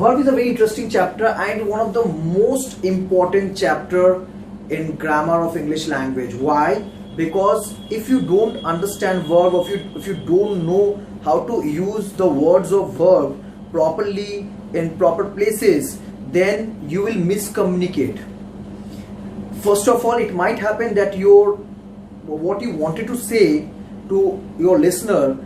Verb is a very interesting chapter and one of the most important chapter in grammar of English language. Why? Because if you don't understand verb, or if you don't know how to use the words of verb properly in proper places, then you will miscommunicate. First of all, it might happen that what you wanted to say to your listener,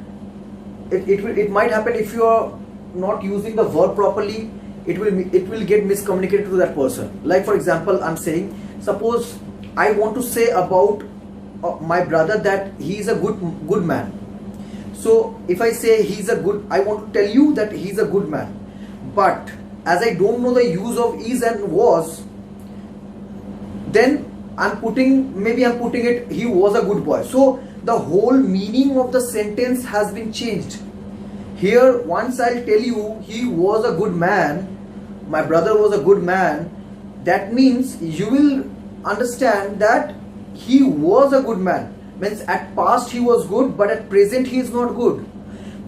it might happen if you are not using the verb properly, it will get miscommunicated to that person. Like for example, I'm saying, suppose I want to say about my brother that he is a good man. So if I say I want to tell you that he's a good man, but as I don't know the use of is and was, then I'm putting it, he was a good boy. So the whole meaning of the sentence has been changed. Here, once I'll tell you he was a good man, my brother was a good man, that means you will understand that he was a good man. Means at past he was good, but at present he is not good.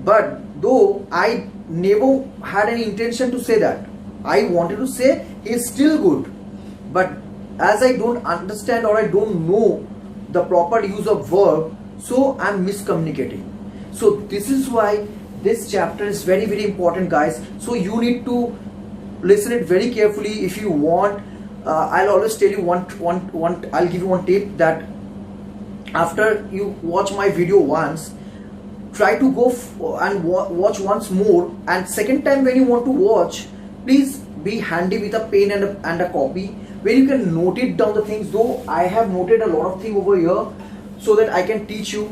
But though I never had any intention to say that, I wanted to say he is still good. But as I don't understand or I don't know the proper use of verb, so I'm miscommunicating. So this is why this chapter is very, very important, guys. So you need to listen it very carefully. If you want, I'll always tell you I'll give you one tip, that after you watch my video once, try to go and watch once more, and second time when you want to watch, please be handy with a pen and a copy where you can note it down the things. Though I have noted a lot of things over here so that I can teach you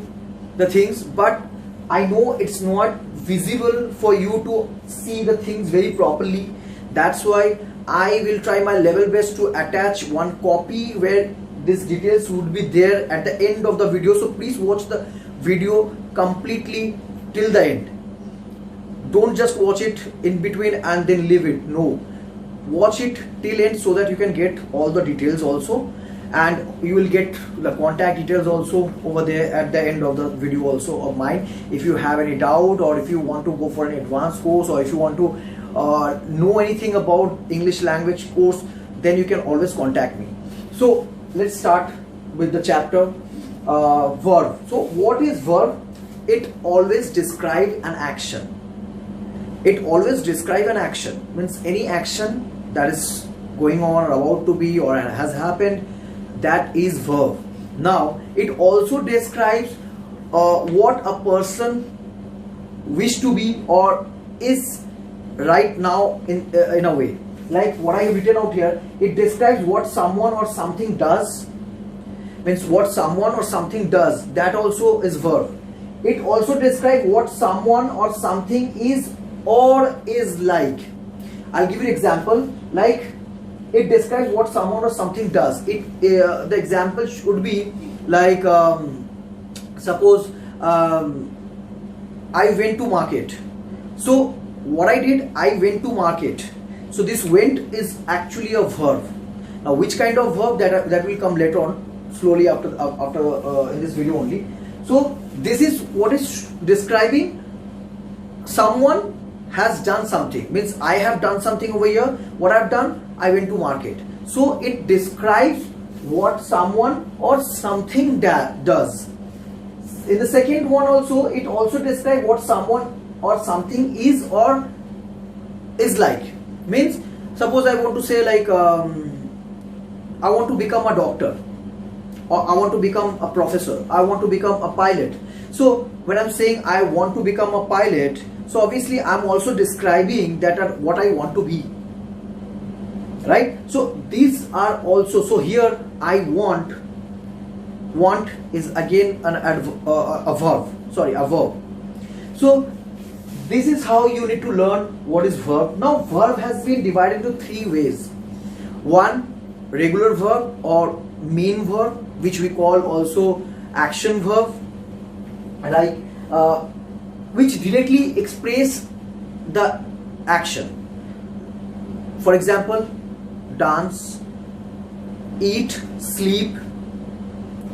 the things, but I know it's not visible for you to see the things very properly. That's why I will try my level best to attach one copy where these details would be there at the end of the video. So please watch the video completely till the end. Don't just watch it in between and then leave it. No, watch it till end so that you can get all the details also, and you will get the contact details also over there at the end of the video also of mine. If you have any doubt, or if you want to go for an advanced course, or if you want to know anything about English language course, then you can always contact me. So let's start with the chapter verb. So what is verb? It always describes an action. It always describes an action. Means any action that is going on or about to be or has happened, that is verb. Now it also describes what a person wish to be or is right now in a way. Like what I have written out here, it describes what someone or something does. Means what someone or something does, that also is verb. It also describes what someone or something is or is like. I'll give you an example. Like it describes what someone or something does. The example should be like suppose I went to market. So what I did, I went to market. So this went is actually a verb. Now which kind of verb, that will come later on, slowly after in this video only. So this is what is describing someone has done something. Means I have done something over here. What I've done, I went to market. So it describes what someone or something does. In the second one also, it also describes what someone or something is or is like. Means suppose I want to say like I want to become a doctor, or I want to become a professor, I want to become a pilot. So when I'm saying I want to become a pilot, so obviously I'm also describing that what I want to be, right? So these are also, so here I want is again a verb. So this is how you need to learn what is verb. Now verb has been divided into three ways. One, regular verb or main verb, which we call also action verb, like which directly express the action. For example, dance, eat, sleep,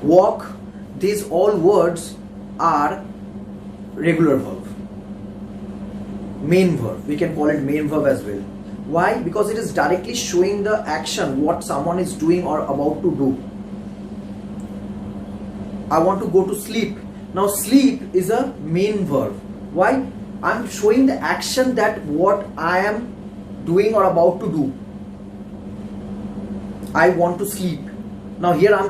walk, these all words are regular verb. Main verb, we can call it main verb as well. Why? Because it is directly showing the action, what someone is doing or about to do. I want to go to sleep. Now sleep is a main verb. Why? I'm showing the action, that what I am doing or about to do. I want to sleep. Now here I'm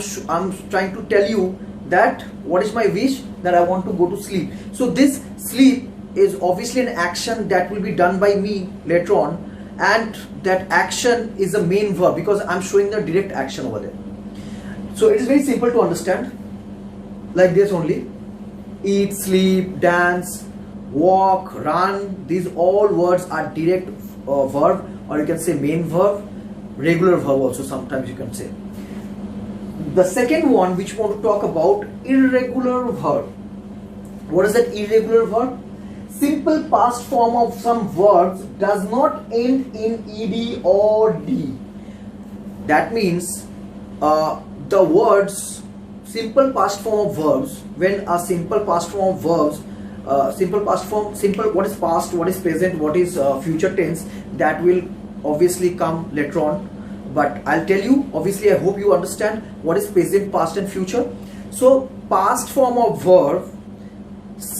trying to tell you that what is my wish, that I want to go to sleep. So this sleep is obviously an action that will be done by me later on, and that action is a main verb because I'm showing the direct action over there. So it is very simple to understand, like this only. Eat, sleep, dance, walk, run, these all words are direct verb, or you can say main verb, regular verb also sometimes you can say. The second one which we want to talk about, irregular verb. What is that irregular verb? Simple past form of some verbs does not end in ed or d. That means the words simple past form of verbs, when a simple past form of verbs, what is past, what is present, what is future tense, that will obviously come later on. But I'll tell you, obviously I hope you understand what is present, past and future. So past form of verb,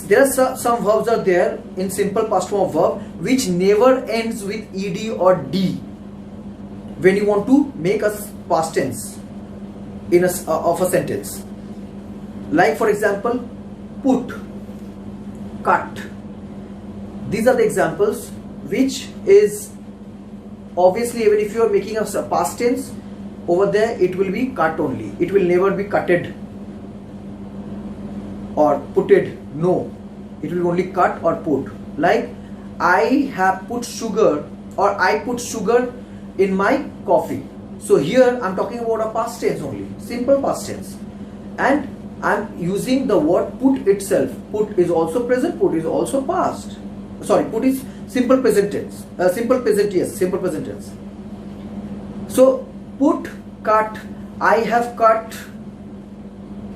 there are some verbs are there in simple past form of verb which never ends with ed or d when you want to make a past tense in of a sentence. Like for example, put, cut. These are the examples which is obviously, even if you are making a past tense, over there it will be cut only. It will never be cutted or putted. No, it will only cut or put. Like I have put sugar, or I put sugar in my coffee. So here I'm talking about a past tense only, simple past tense, and I'm using the word put itself. Put is also present, put is also past. Sorry, put is simple present tense. Simple present, yes, simple present tense. So put, cut. I have cut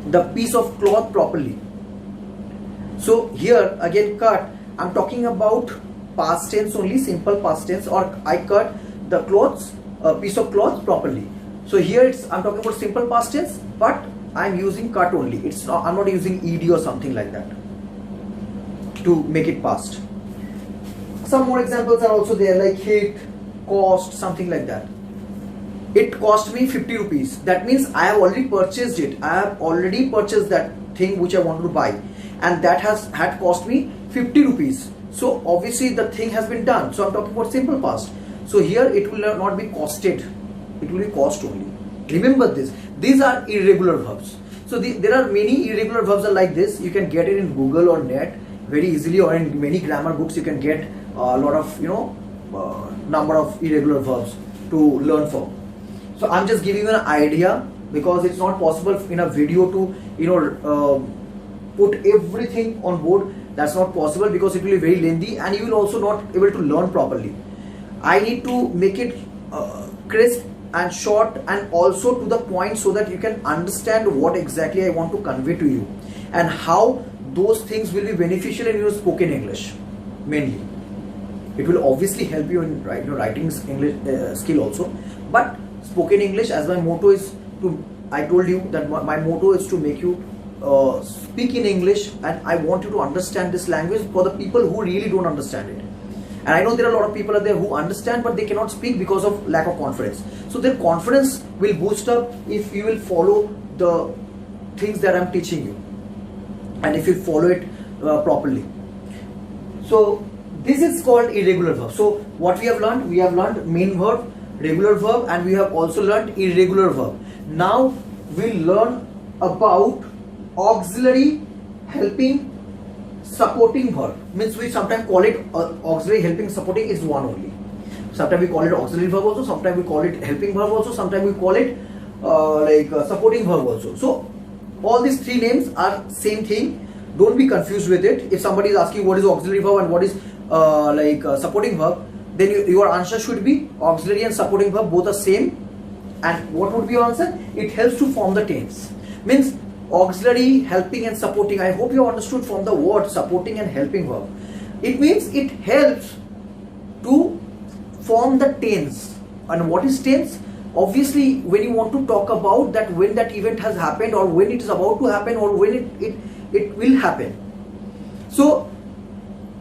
the piece of cloth properly. So here again cut, I'm talking about past tense only, simple past tense, or I cut the clothes, piece of cloth properly. So here I'm talking about simple past tense, but I'm using cut only. I'm not using ed or something like that to make it past. Some more examples are also there, like hit, cost, something like that. It cost me 50 rupees. That means I have already purchased it. I have already purchased that thing which I wanted to buy, and that had cost me 50 rupees. So obviously the thing has been done. So I'm talking about simple past. So here it will not be costed. It will be cost only. Remember this. These are irregular verbs. So there are many irregular verbs are like this. You can get it in Google or net very easily, or in many grammar books you can get a lot of number of irregular verbs to learn from. So I'm just giving you an idea, because it's not possible in a video to put everything on board. That's not possible because it will be very lengthy, and you will also not able to learn properly. I need to make it crisp and short and also to the point, so that you can understand what exactly I want to convey to you, and how those things will be beneficial in your spoken English mainly. It will obviously help you in writing English skill also, but spoken English, as my motto is to, I told you that my motto is to make you speak in English, and I want you to understand this language for the people who really don't understand it. And I know there are a lot of people out there who understand, but they cannot speak because of lack of confidence. So their confidence will boost up if you will follow the things that I'm teaching you, and if you follow it properly. So this is called irregular verb. So what we have learned main verb, regular verb, and we have also learned irregular verb. Now we'll learn about auxiliary helping supporting verb. Means we sometimes call it auxiliary helping supporting is one only. Sometimes we call it auxiliary verb also, sometimes we call it helping verb also, sometimes we call it supporting verb also. So all these three names are same thing. Don't be confused with it. If somebody is asking what is auxiliary verb and what is supporting verb, then your answer should be auxiliary and supporting verb both are same. And what would be your answer? It helps to form the tense. Means auxiliary, helping and supporting. I hope you understood from the word supporting and helping verb. It means it helps to form the tense. And what is tense? Obviously, when you want to talk about that, when that event has happened, or when it is about to happen, or when it will happen. So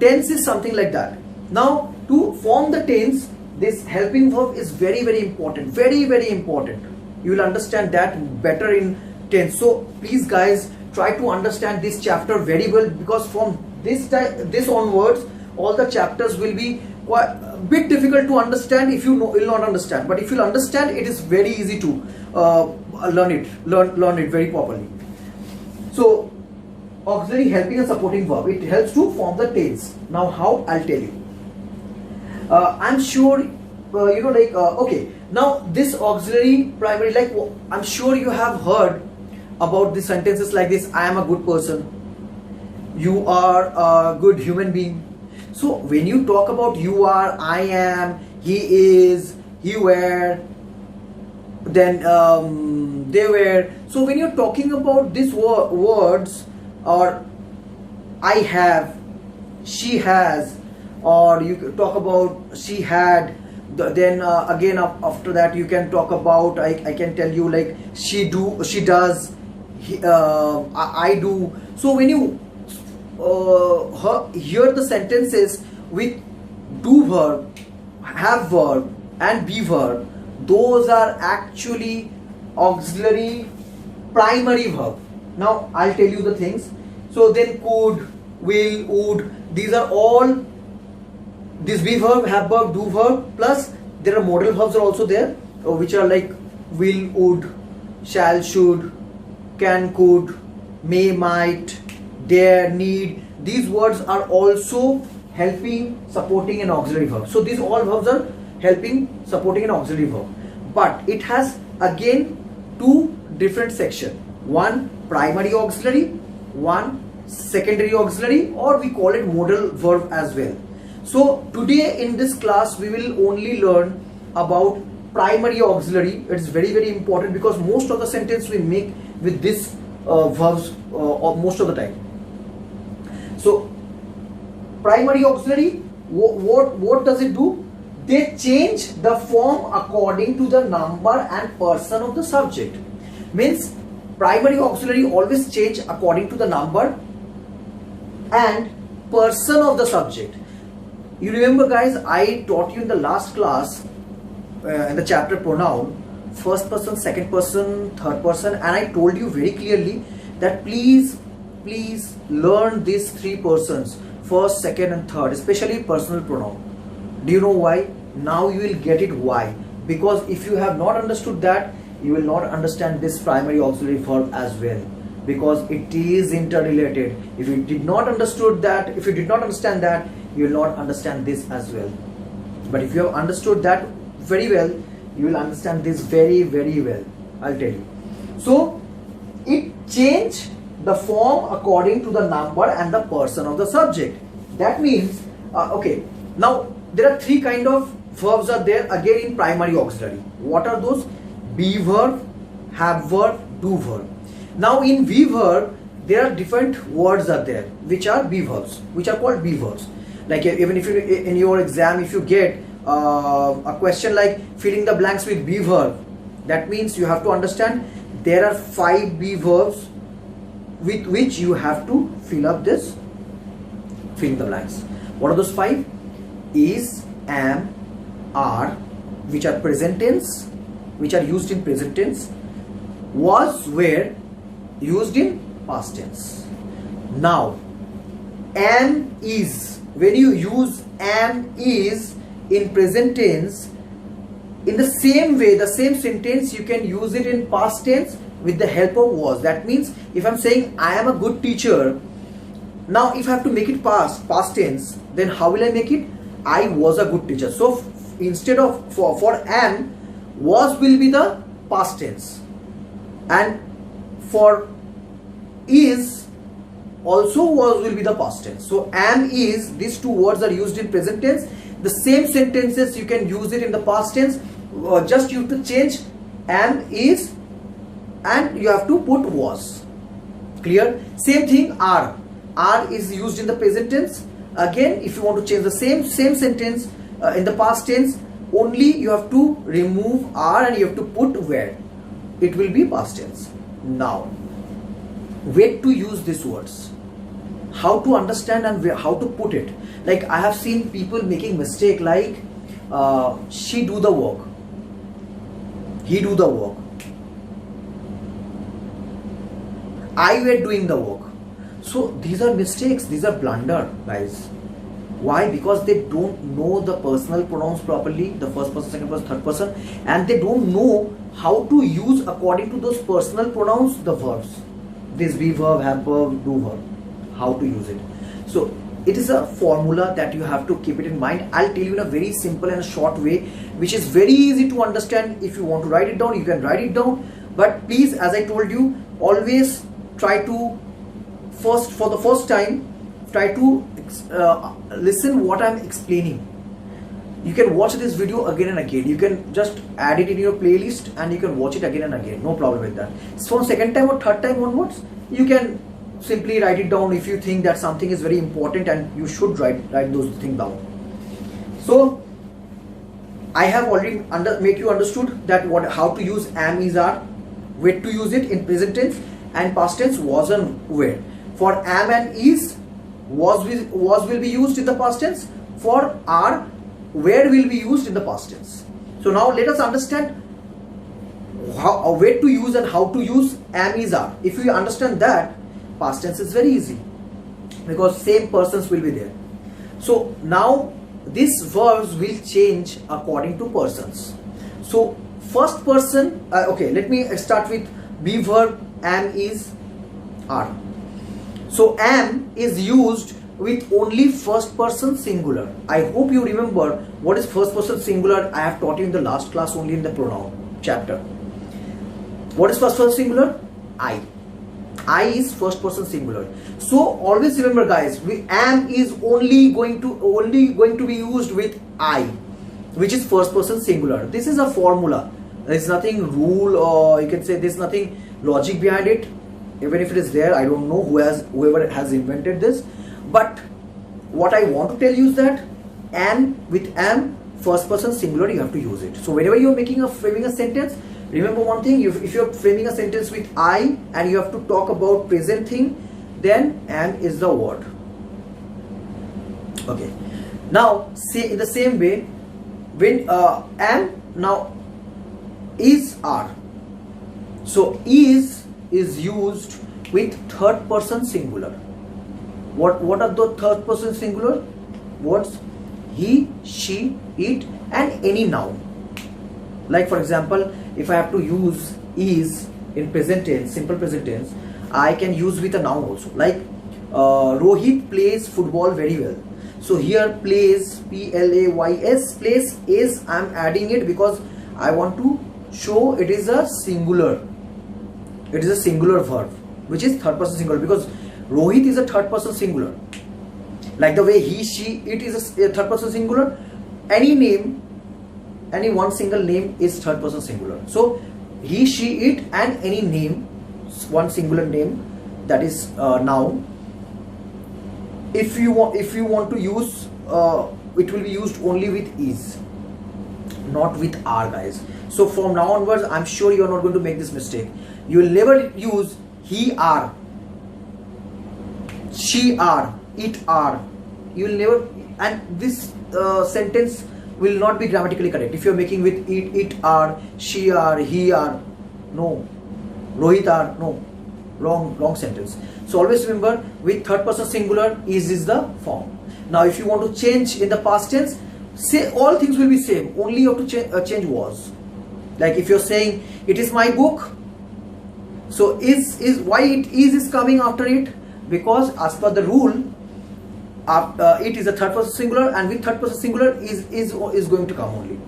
tense is something like that. Now to form the tense, this helping verb is very, very important, very, very important. You will understand that better in tense. So please guys, try to understand this chapter very well, because from this onwards, all the chapters will be quite a bit difficult to understand if you will not understand. But if you understand, it is very easy to learn it very properly. So auxiliary helping and supporting verb, it helps to form the tense. Now how? I'll tell you. I'm sure okay, now this auxiliary primary, like I'm sure you have heard about the sentences like this: I am a good person, you are a good human being. So when you talk about you are, I am, he is, he were, then they were. So when you're talking about these words, or I have, she has, or you can talk about she had, then again after that you can talk about, I can tell you like she does, I do. So when you hear the sentences with do verb, have verb and be verb, those are actually auxiliary primary verb. Now I'll tell you the things. So then could, will, would, these are all this be verb, have verb, do verb, plus there are modal verbs are also there, which are like will, would, shall, should, can, could, may, might, dare, need. These words are also helping, supporting an auxiliary verb. So these all verbs are helping, supporting an auxiliary verb. But it has again two different sections. One primary auxiliary, one secondary auxiliary, or we call it modal verb as well. So today in this class we will only learn about primary auxiliary. It is very, very important, because most of the sentence we make with this verbs most of the time. So primary auxiliary, what does it do? They change the form according to the number and person of the subject. Means primary auxiliary always change according to the number and person of the subject. You remember guys, I taught you in the last class in the chapter pronoun, first person, second person, third person, and I told you very clearly that please learn these three persons, first, second and third, especially personal pronoun. Do you know why? Now you will get it why. Because if you have not understood that, you will not understand this primary auxiliary verb as well, because it is interrelated. If you did not understand that, you will not understand this as well. But if you have understood that very well, you will understand this very, very well. I'll tell you. So it changed the form according to the number and the person of the subject. That means okay, now there are three kind of verbs are there again in primary auxiliary. What are those? Be verb, have verb, do verb. Now in be verb, there are different words are there which are be verbs, which are called be verbs. Like even if you in your exam, if you get a question like filling the blanks with be verb, that means you have to understand there are 5 be verbs with which you have to fill up this filling the blanks. What are those 5? Is, am, are, which are present tense, which are used in present tense. Was, were, used in past tense. Now am, is, when you use am, is in present tense, in the same way, the same sentence you can use it in past tense with the help of was. That means if I'm saying I am a good teacher, now if I have to make it past tense, then how will I make it? I was a good teacher. So instead of for am, was will be the past tense, and for is also was will be the past tense. So am, is, these two words are used in present tense. The same sentences you can use it in the past tense, just you have to change am, is, and you have to put was. Clear? Same thing are is used in the present tense. Again, if you want to change the same sentence in the past tense, only you have to remove are and you have to put where. It will be past tense. Now, where to use these words, how to understand and where, how to put it. Like I have seen people making mistake like she do the work, he do the work, I were doing the work. So these are mistakes, these are blunder, guys. Why? Because they don't know the personal pronouns properly, the first person, second person, third person, and they don't know how to use according to those personal pronouns the verbs. This be verb, have verb, do verb. How to use it. So it is a formula that you have to keep it in mind. I'll tell you in a very simple and short way, which is very easy to understand. If you want to write it down, you can write it down. But please, as I told you, always try to for the first time, try to listen what I'm explaining. You can watch this video again and again. You can just add it in your playlist and you can watch it again and again. No problem with that. So from second time or third time onwards, you can simply write it down if you think that something is very important and you should write those things down. So I have already make you understood that how to use am, is, are, where to use it in present tense, and past tense was and where. For am and is, was will be used in the past tense. For are, where will be used in the past tense. So now let us understand where to use and how to use am, is, are. If you understand that, past tense is very easy because same persons will be there. So now these verbs will change according to persons. So first person, okay, let me start with be verb am, is, are. So am is used with only first person singular. I hope you remember what is first person singular. I have taught you in the last class only in the pronoun chapter. What is first person singular? I. I is first person singular. So always remember, guys, am is only going to be used with I, which is first person singular. This is a formula. There is nothing rule, or you can say there's nothing logic behind it. Even if it is there, I don't know whoever has invented this. But what I want to tell you is that with am, first person singular, you have to use it. So whenever you're framing a sentence, remember one thing, if you're framing a sentence with I and you have to talk about present thing, then am is the word. Okay. Now, say in the same way, when am, now is, are. So is used with third person singular. What are the third person singular words? He, she, it, and any noun. Like for example, if I have to use is in present tense, simple present tense, I can use with a noun also. Like Rohit plays football very well. So here plays, P-L-A-Y-S, plays is, I am adding it because I want to show it is a singular. It is a singular verb, which is third person singular, because Rohit is a third person singular. Like the way he, she, it is a third person singular. Any name, any one single name is third person singular. So he, she, it, and any name, one singular name, that is noun. If you want to use, it will be used only with is, not with are, guys. So from now onwards, I'm sure you are not going to make this mistake. You will never use he, are, she, are, it, are. You will never, and this sentence will not be grammatically correct if you are making with it, are, she, are, he, are. No. Rohit, are. No. Wrong sentence. So always remember, with third person singular, is the form. Now if you want to change in the past tense, say all things will be same, only you have to change was. Like if you're saying it is my book, so is why it is coming after it, because as per the rule, it is a third person singular, and with third person singular is going to come only.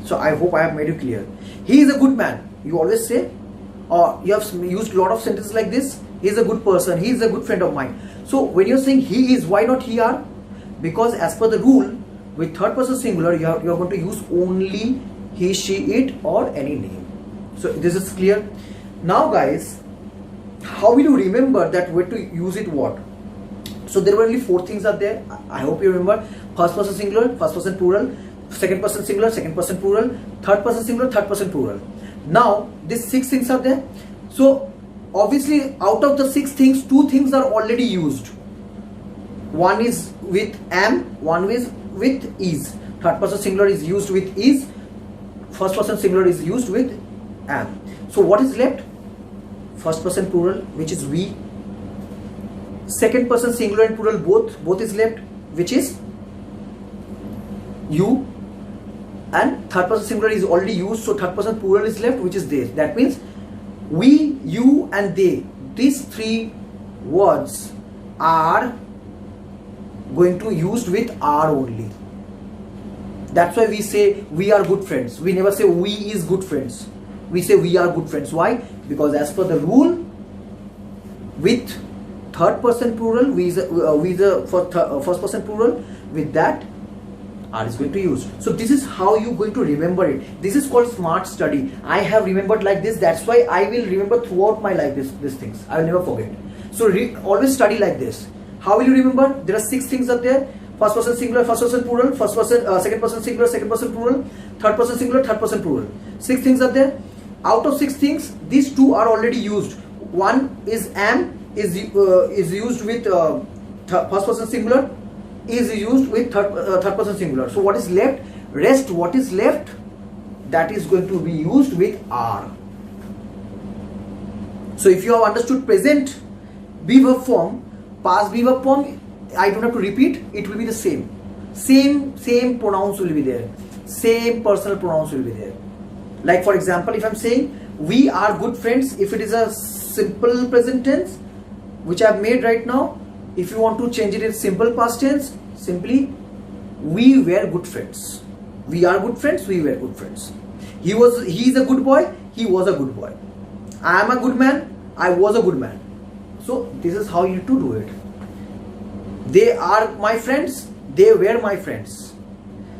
So I hope I have made it clear. He is a good man, you always say, or you have used a lot of sentences like this. He is a good person, he is a good friend of mine. So when you're saying he is, why not he, are? Because as per the rule, with third person singular, you're going to use only he, she, it, or any name. So this is clear. Now guys, how will you remember that where to use it what? So there were only 4 things are there. I hope you remember: first person singular, first person plural, second person singular, second person plural, third person singular, third person plural. Now these 6 things are there. So obviously out of the 6 things, 2 things are already used. One is with am, one is with is. Third person singular is used with is, first person singular is used with am. So what is left? First person plural, which is we. Second person singular and plural both is left, which is you. And third person singular is already used, so third person plural is left, which is they. That means we, you and they, these 3 words are going to used with are only. That's why we say we are good friends. We never say we is good friends. We say we are good friends. Why? Because as per the rule, with third person plural, first person plural, with that are is going to use. So this is how you going to remember it. This is called smart study. I have remembered like this. That's why I will remember throughout my life these things. I will never forget. So always study like this. How will you remember? There are 6 things up there. First person singular, first person plural, second person singular, second person plural, third person singular, third person plural. 6 things are there. Out of 6 things, these 2 are already used. One is am, is used with first person singular, is used with third person singular. So what is left? Rest, what is left? That is going to be used with are. So if you have understood present be verb form, past be verb form, I don't have to repeat, it will be the same. Same pronouns will be there. Same personal pronouns will be there. Like for example, if I'm saying we are good friends, if it is a simple present tense, which I have made right now, if you want to change it in simple past tense, simply we were good friends. We are good friends, we were good friends. He is a good boy, he was a good boy. I am a good man, I was a good man. So this is how you need to do it. They are my friends, they were my friends.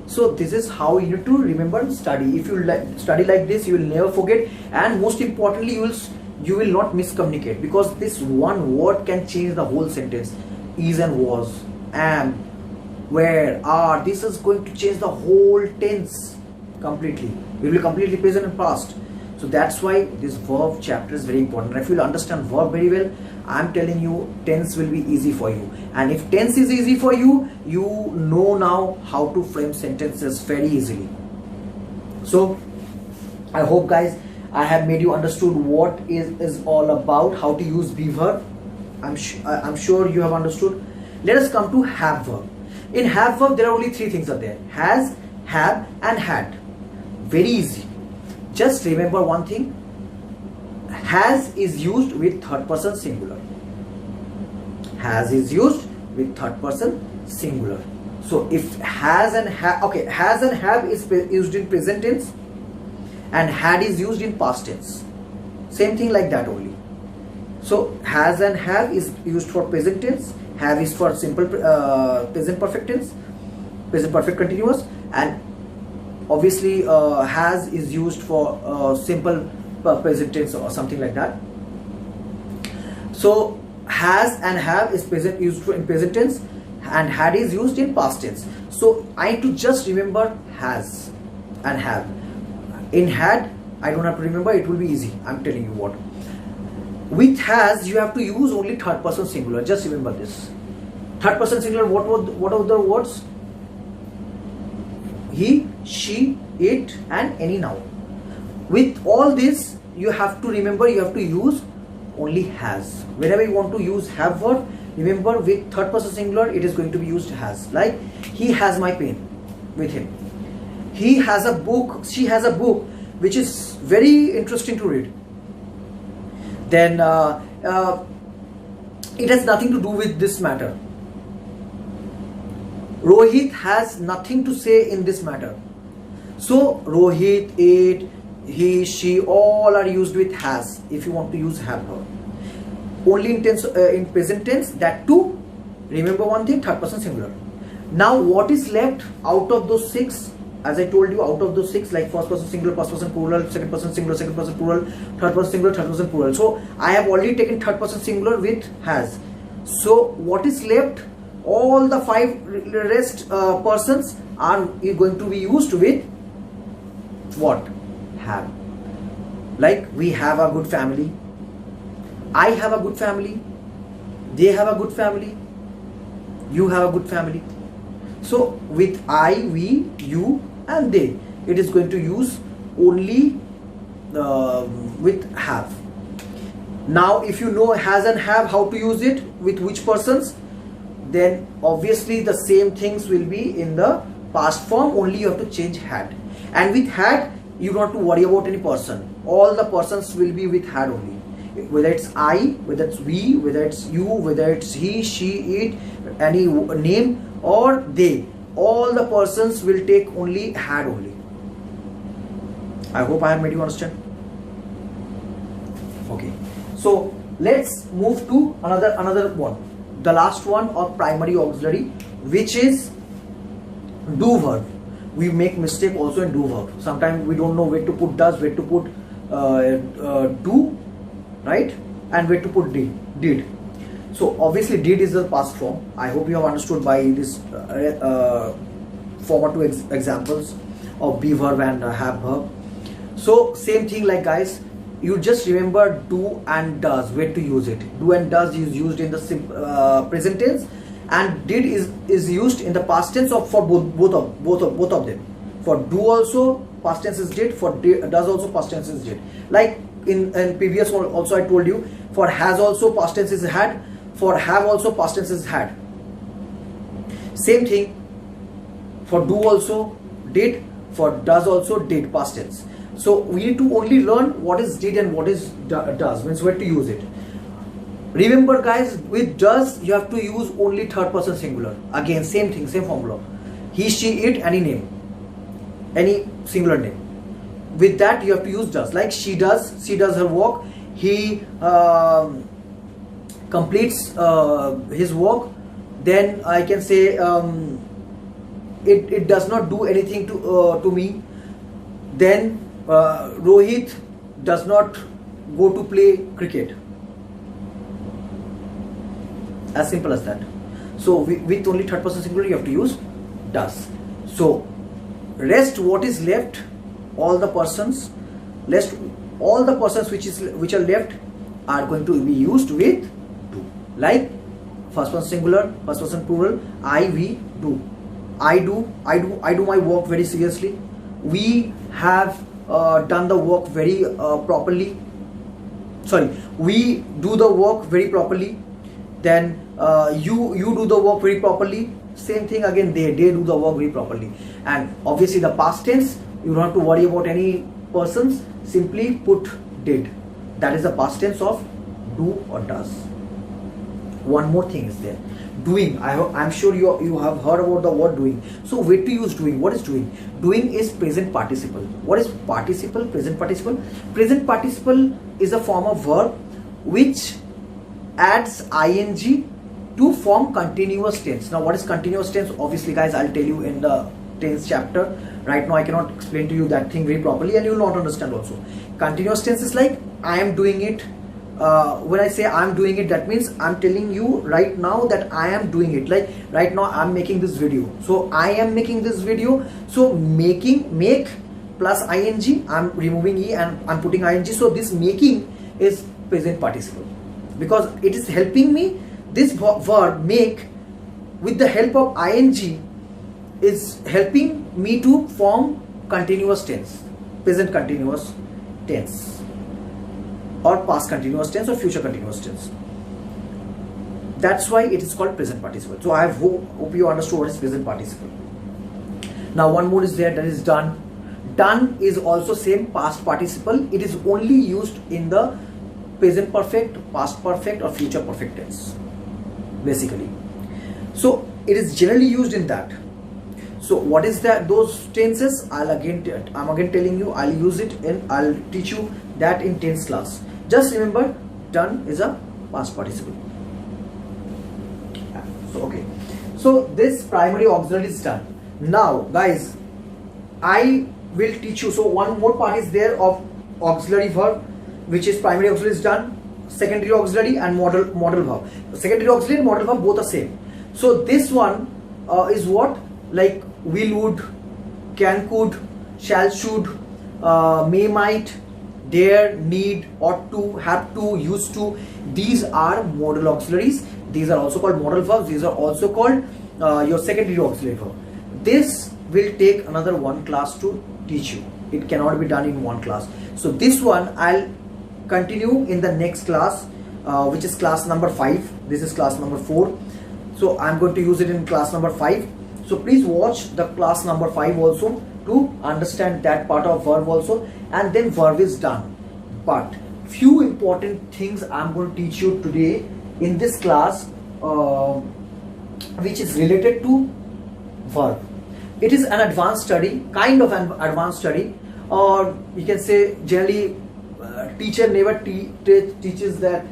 So this is how you need to remember and study. If you study like this, you will never forget, and most importantly, you will not miscommunicate, because this one word can change the whole sentence. Is and was, am, where, are. This is going to change the whole tense completely. It will be completely present and past. So that's why this verb chapter is very important. If you will understand verb very well, I'm telling you, tense will be easy for you. And if tense is easy for you, you know now how to frame sentences very easily. So I hope guys, I have made you understood what is all about, how to use be verb. I'm sure you have understood. Let us come to have verb. In have verb, there are only 3 things are there: has, have and had. Very easy. Just remember one thing: has is used with third person singular. Has is used with third person singular. So if has and have, okay, has and have is used in present tense, and had is used in past tense. Same thing like that only. So has and have is used for present tense, have is for simple present perfect tense, present perfect continuous, and obviously has is used for simple present tense or something like that. So has and have is used in present tense, and had is used in past tense. So I need to just remember has and have. In had, I don't have to remember, it will be easy. I'm telling you what. With has, you have to use only third person singular. Just remember this. Third person singular, what are the words? He, she, it and any noun. With all this, you have to remember, you have to use only has. Whenever you want to use have verb, remember with third person singular, it is going to be used has. Like, he has my pen with him. He has a book, she has a book which is very interesting to read. Then it has nothing to do with this matter. Rohit has nothing to say in this matter. So Rohit, it, he, she, all are used with has if you want to use have verb. Only in present tense, that too, remember one thing, third person singular. Now what is left out of those 6? As I told you, out of those 6, like first person singular, first person plural, second person singular, second person plural, third person singular, third person plural. So I have already taken third person singular with has. So what is left? All the 5 rest persons are going to be used with what? Have. Like we have a good family, I have a good family, they have a good family, you have a good family. So with I, we, you and they, it is going to use only with have. Now if you know has and have how to use it with which persons, then obviously the same things will be in the past form, only you have to change had. And with had, you don't have to worry about any person. All the persons will be with had only. Whether it's I, whether it's we, whether it's you, whether it's he, she, it, any name or they, all the persons will take only had only. I hope I have made you understand. Okay, so let's move to another one, the last one of primary auxiliary, which is do verb. We make mistake also in do verb. Sometimes we don't know where to put does, where to put do, right, and where to put did. So obviously did is the past form. I hope you have understood by this form or two examples of be verb and have verb. So same thing, like guys, you just remember do and does, where to use it. Do and does is used in the present tense, and did is used in the past tense of for both of them. For do also past tense is did, for does also past tense is did. Like in previous one also I told you, for has also past tense is had, for have also past tense is had. Same thing for do also did, for does also did, past tense. So we need to only learn what is did and what is does, means where to use it. Remember guys, with does you have to use only third person singular. Again same thing, same formula. He, she, it, any name, any singular name. With that you have to use does. Like she does her work, he completes his work. Then I can say it does not do anything to me. Then Rohit does not go to play cricket. As simple as that. So with only third person singular you have to use does. So rest what is left, all the persons which are left are going to be used with do. Like first person singular, first person plural, I, we, do. I do my work very seriously. We have done the work very properly. Sorry, we do the work very properly. Then you do the work very properly. Same thing again, they do the work very properly. And obviously the past tense, you don't have to worry about any persons, simply put did. That is the past tense of do or does. One more thing is there, doing. I'm sure you have heard about the word doing. So where to use doing? What is doing? Doing is present participle. What is participle? Present participle. Present participle is a form of verb which adds ing to form continuous tense. Now what is continuous tense? Obviously guys, I'll tell you in the tense chapter. Right now I cannot explain to you that thing very properly and you will not understand also. Continuous tense is like I am doing it. When I say I'm doing it, that means I'm telling you right now that I am doing it. Like right now I'm making this video, so I am making this video. So make plus ing, I'm removing e and I'm putting ing. So this making is present participle because it is helping me. This verb make with the help of ing is helping me to form continuous tense, present continuous tense, or past continuous tense or future continuous tense. That's why it is called present participle. So I hope you understood what is present participle. Now one more is there, that is done. Done is also same past participle. It is only used in the present perfect, past perfect or future perfect tense basically. So it is generally used in that. So what is that, those tenses? I'm again telling you, I'll teach you that in tense class. Just remember, done is a past participle. So okay, so this primary auxiliary is done. Now guys, I will teach you. So one more part is there of auxiliary verb, which is primary auxiliary is done, secondary auxiliary and modal verb. Secondary auxiliary and modal verb both are same. So this one is what, like will, would, can, could, shall, should, may, might, dare, need, ought to, have to, used to. These are modal auxiliaries. These are also called modal verbs. These are also called your secondary auxiliary verb. This will take another one class to teach you. It cannot be done in one class. So this one I'll continue in the next class, which is class number 5. This is class number 4. So I'm going to use it in class number 5. So please watch the class number 5 also to understand that part of verb also, and then verb is done. But few important things I'm going to teach you today in this class, which is related to verb. It is an advanced study, kind of an advanced study, or you can say generally teacher never teaches that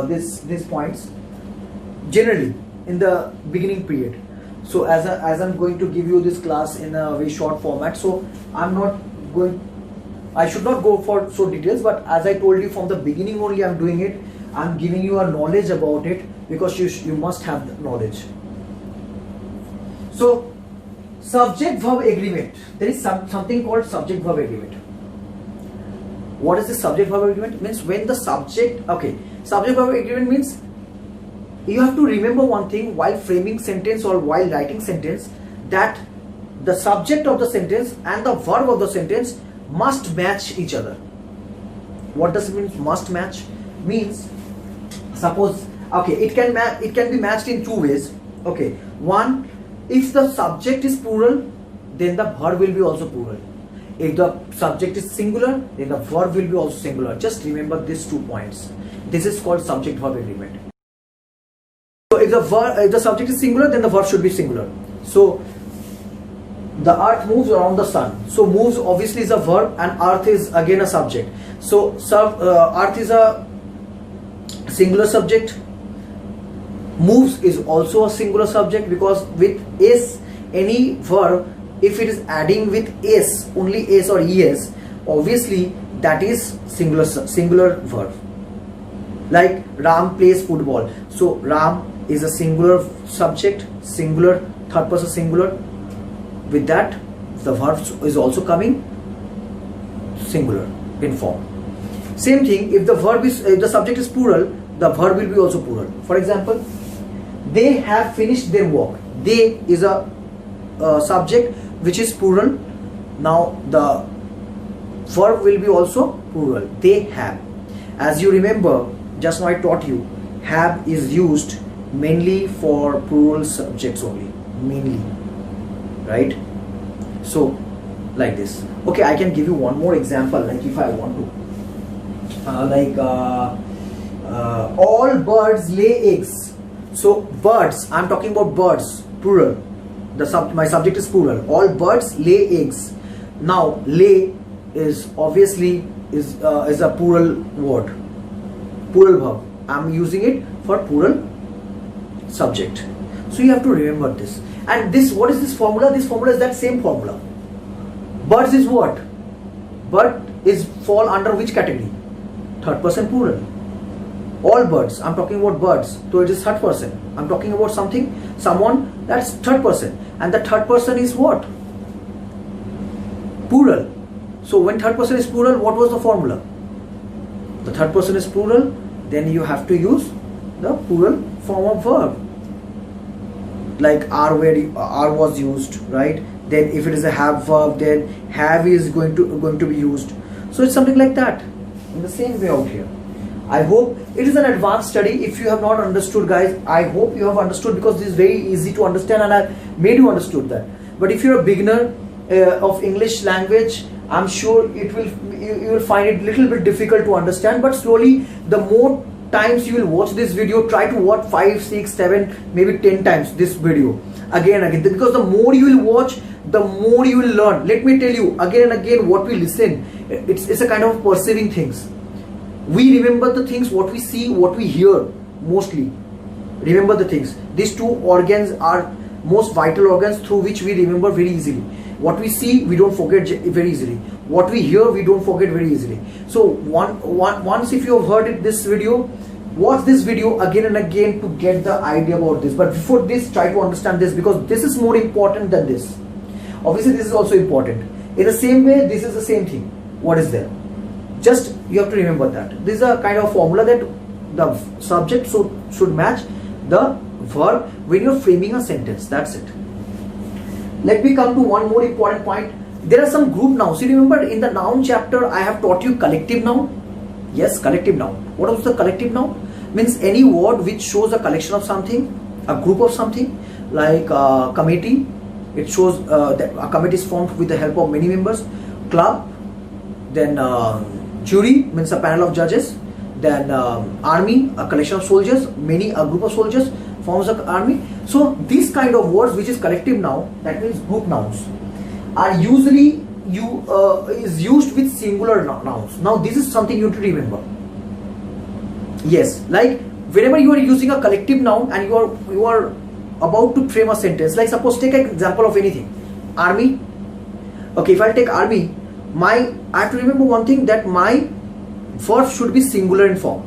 these points generally in the beginning period. So as I'm going to give you this class in a very short format, so I should not go for so details, but as I told you from the beginning only, I'm doing it. I'm giving you a knowledge about it because you must have the knowledge. So subject verb agreement. There is something called subject verb agreement. What is the subject verb agreement? It means when the subject, subject verb agreement means you have to remember one thing while framing sentence or while writing sentence, that the subject of the sentence and the verb of the sentence must match each other. What does it mean, must match? Means suppose it can be matched in two ways. One, if the subject is plural, then the verb will be also plural. If the subject is singular, then the verb will be also singular. Just remember these 2 points. This is called subject verb agreement. So if the subject is singular, then the verb should be singular. So the earth moves around the sun. So moves obviously is a verb and earth is again a subject. So earth is a singular subject. Moves is also a singular subject, because with s, any verb, if it is adding with s, only s or es, obviously that is singular verb. Like Ram plays football. So Ram is a singular subject, singular, third person singular. With that, the verb is also coming singular in form. Same thing, if the subject is plural, the verb will be also plural. For example, they have finished their work. They is a subject which is plural. Now the verb will be also plural. They have. As you remember, just now I taught you, have is used mainly for plural subjects only, mainly, right? So like this. I can give you one more example, like if I want to, all birds lay eggs. So birds, I'm talking about birds, plural. My subject is plural. All birds lay eggs. Now lay is obviously is a plural word, plural verb. I'm using it for plural subject. So you have to remember this. And this, what is this formula? This formula is that same formula. Birds is what? Bird is fall under which category? Third person plural. All birds, I'm talking about birds, so it is third person. I'm talking about someone that's third person, and the third person is what? Plural. So when third person is plural, what was the formula? The third person is plural, then you have to use the plural form of verb. Like are was used, right? Then if it is a have verb, then have is going to be used. So it's something like that. In the same way out here. I hope it is an advanced study. If you have not understood, guys, I hope you have understood, because this is very easy to understand and I made you understood that. But if you're a beginner of English language, I'm sure you will find it little bit difficult to understand. But slowly, the more times you will watch this video, try to watch 5, 6, 7, maybe 10 times this video again and again, because the more you will watch, the more you will learn. Let me tell you again and again, what we listen, it's a kind of perceiving things. We remember the things what we see, what we hear, mostly remember the things. These two organs are most vital organs through which we remember very easily. What we see, we don't forget very easily. What we hear, we don't forget very easily. So once if you have heard this video, watch this video again and again to get the idea about this. But before this, try to understand this, because this is more important than this. Obviously this is also important. In the same way, this is the same thing. What is there? Just you have to remember that this is a kind of formula that the subject should match the verb when you're framing a sentence. That's it. Let me come to one more important point. There are some group nouns. You remember in the noun chapter I have taught you collective noun. Yes, collective noun. What was the collective noun? Means any word which shows a collection of something, a group of something, like committee. It shows that a committee is formed with the help of many members. Club, then jury means a panel of judges, then army, a collection of soldiers, a group of soldiers forms an army. So these kind of words which is collective noun, that means group nouns, are usually is used with singular nouns. Now this is something you have to remember. Yes, like whenever you are using a collective noun and you are about to frame a sentence, like suppose take an example of anything, army. Okay, if I take army, I have to remember one thing, that my verb should be singular in form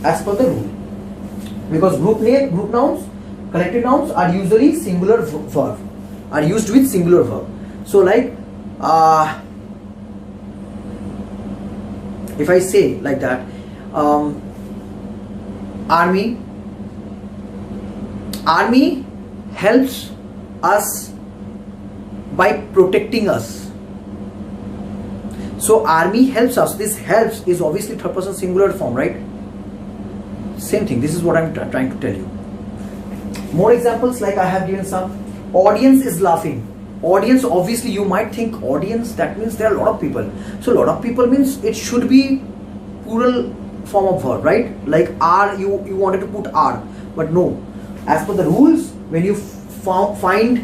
as per the rule, because group nouns, collective nouns are usually singular verb, are used with singular verb. So like if I say like that, army helps us by protecting us. So army helps us. This helps is obviously third person singular form, right? Same thing. This is what I'm trying to tell you. More examples, like I have given some. Audience is laughing. Audience, obviously you might think audience, that means there are a lot of people. So a lot of people means it should be plural form of verb, right? Like are, you wanted to put are, but no. As per the rules, when you find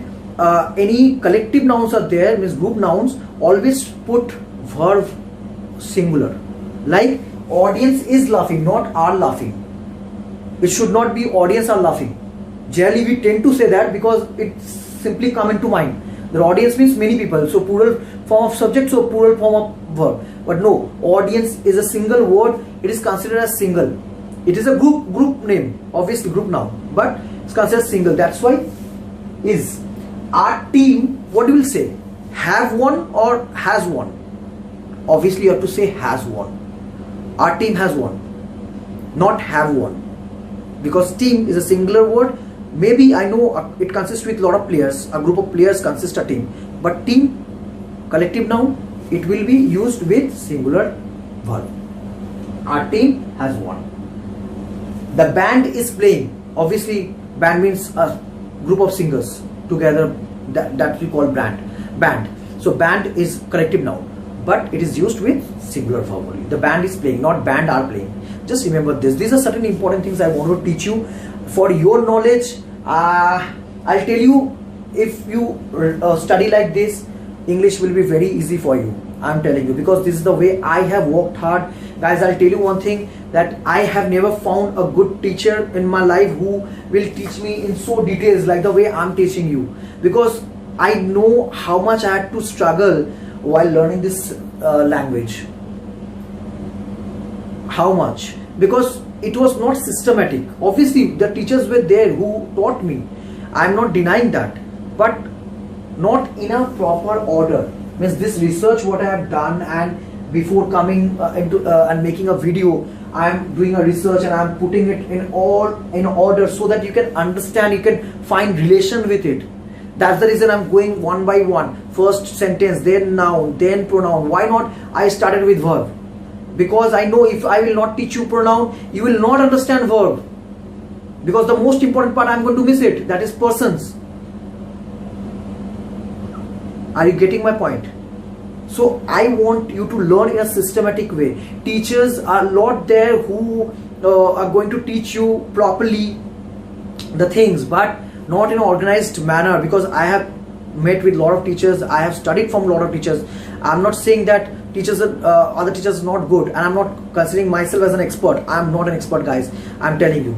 any collective nouns are there, means group nouns, always put verb singular. Like audience is laughing, not are laughing. It should not be audience are laughing. Generally we tend to say that because it simply come into mind. The audience means many people, so plural form of subject, so plural form of verb. But no, audience is a single word. It is considered as single. It is a group name, obviously group noun, but it's considered single. That's why is. Our team, what you will say? Have won or has won? Obviously you have to say has won. Our team has won, not have won, because team is a singular word. Maybe I know it consists with a lot of players, a group of players consists a team, but team, collective noun, it will be used with singular verb. Our team has won. The band is playing. Obviously band means a group of singers together, that we call band. So band is collective noun, but it is used with singular verb only. The band is playing, not band are playing. Just remember this. These are certain important things I want to teach you for your knowledge. I'll tell you, if you study like this, English will be very easy for you. I'm telling you, because this is the way I have worked hard. Guys, I'll tell you one thing, that I have never found a good teacher in my life who will teach me in so details like the way I'm teaching you, because I know how much I had to struggle while learning this language. How much? Because it was not systematic. Obviously the teachers were there who taught me, I'm not denying that, but not in a proper order. Means this research what I have done, and before coming into and making a video, I am doing a research and I am putting it in order, so that you can understand, you can find relation with it. That's the reason I'm going one by one. First sentence, then noun, then pronoun. Why not? I started with verb, because I know if I will not teach you pronoun, you will not understand verb, because the most important part I'm going to miss it, that is persons. Are you getting my point? So I want you to learn in a systematic way. Teachers are a lot there who are going to teach you properly the things, but not in an organized manner, because I have met with a lot of teachers, I have studied from a lot of teachers. I'm not saying that teachers other teachers are not good, and I'm not considering myself as an expert. I'm not an expert, guys. I'm telling you,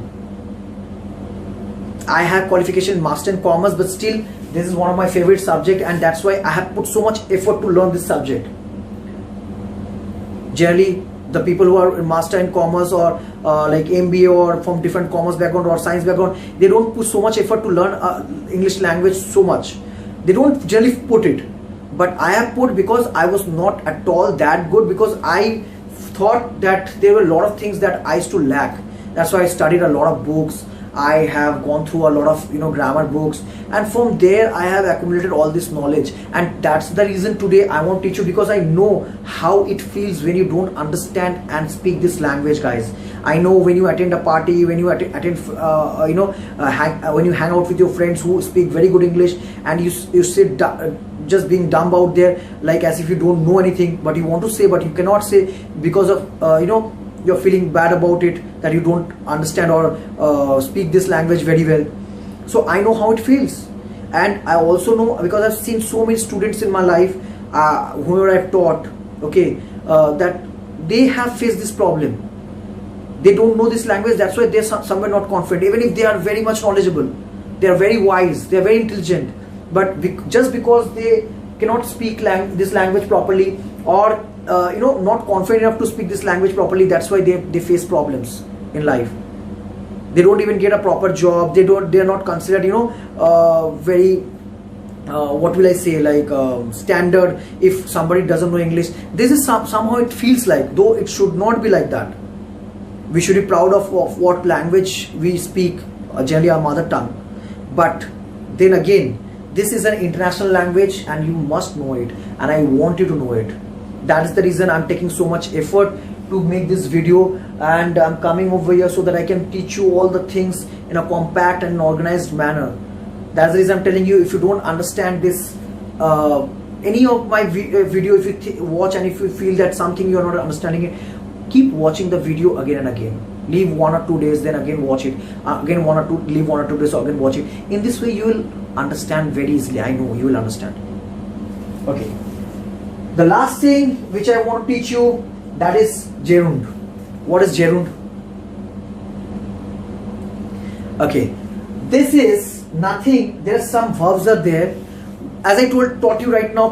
I have qualification in Master in Commerce, but still this is one of my favorite subject, and that's why I have put so much effort to learn this subject. Generally The people who are master in commerce or like MBA or from different commerce background or science background, they don't put so much effort to learn English language so much. They don't generally put it. But I have put, because I was not at all that good, because I thought that there were a lot of things that I used to lack. That's why I studied a lot of books. I have gone through a lot of grammar books, and from there I have accumulated all this knowledge. And that's the reason today I want to teach you, because I know how it feels when you don't understand and speak this language, guys. I know when you attend a party, when you attend when you hang out with your friends who speak very good English, and you sit just being dumb out there, like as if you don't know anything, but you want to say but you cannot say because of you're feeling bad about it, that you don't understand or speak this language very well. So I know how it feels, and I also know, because I've seen so many students in my life, whoever I've taught, okay, that they have faced this problem. They don't know this language, that's why they're somewhere not confident, even if they are very much knowledgeable, they are very wise, they are very intelligent, but just because they cannot speak this language properly, or not confident enough to speak this language properly, that's why they face problems in life. They don't even get a proper job. They're not considered very what will I say, like standard. If somebody doesn't know English, this is somehow it feels like, though it should not be like that. We should be proud of what language we speak, generally our mother tongue. But then again, this is an international language and you must know it, and I want you to know it. That is the reason I'm taking so much effort to make this video, and I'm coming over here so that I can teach you all the things in a compact and organized manner. That's the reason I'm telling you, if you don't understand this, any of my video, if you watch and if you feel that something you are not understanding it, keep watching the video again and again. Leave 1 or 2 days, then again watch it. Again leave 1 or 2 days, again watch it. In this way you will understand very easily. I know you will understand. Okay. The last thing which I want to teach you, that is gerund. What is gerund? Okay, this is nothing. There are some verbs are there. As I taught you right now,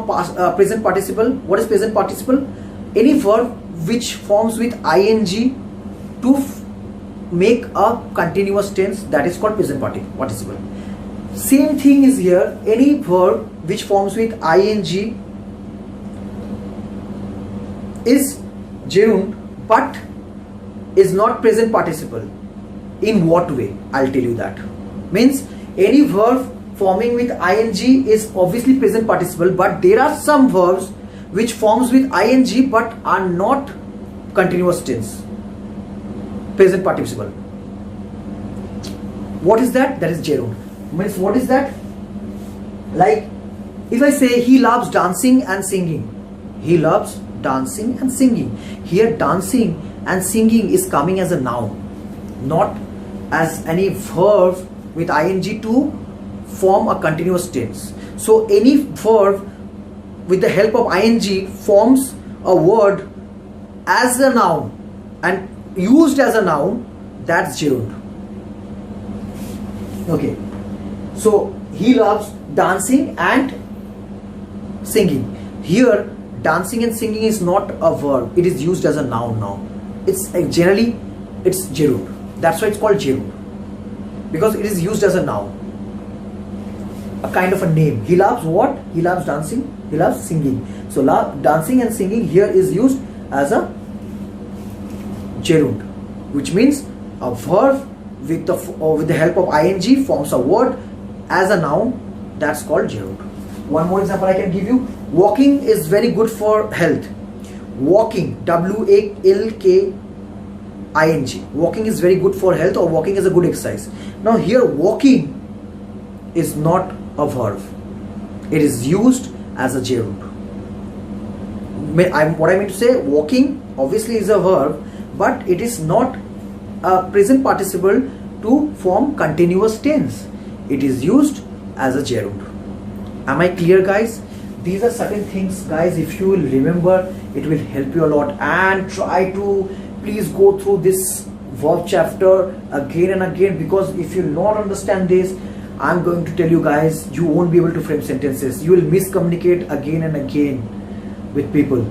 present participle. What is present participle? Any verb which forms with ing to make a continuous tense, that is called present participle. Same thing is here. Any verb which forms with ing is gerund but is not present participle. In what way? I'll tell you that. Means any verb forming with ing is obviously present participle, but there are some verbs which forms with ing but are not continuous tense, present participle. What is that? That is gerund. Means what is that? Like if I say he loves dancing and singing, he loves dancing and singing. Here dancing and singing is coming as a noun, not as any verb with ing to form a continuous tense. So any verb with the help of ing forms a word as a noun and used as a noun, that's gerund. Okay, so he loves dancing and singing. Here dancing and singing is not a verb, it is used as a noun now. It's generally it's gerund. That's why it's called gerund, because it is used as a noun, a kind of a name. He loves what? He loves dancing, he loves singing. So dancing and singing here is used as a gerund, which means a verb with the help of ing forms a word as a noun, that's called gerund. One more example I can give you. Walking is very good for health. Walking, walking, walking is very good for health, or walking is a good exercise. Now here walking is not a verb, it is used as a gerund. What I mean to say, walking obviously is a verb, but it is not a present participle to form continuous tense. It is used as a gerund. Am I clear, guys? These are certain things, guys, if you will remember, it will help you a lot. And try to please go through this verb chapter again and again, because if you not understand this, I'm going to tell you guys, you won't be able to frame sentences. You will miscommunicate again and again with people.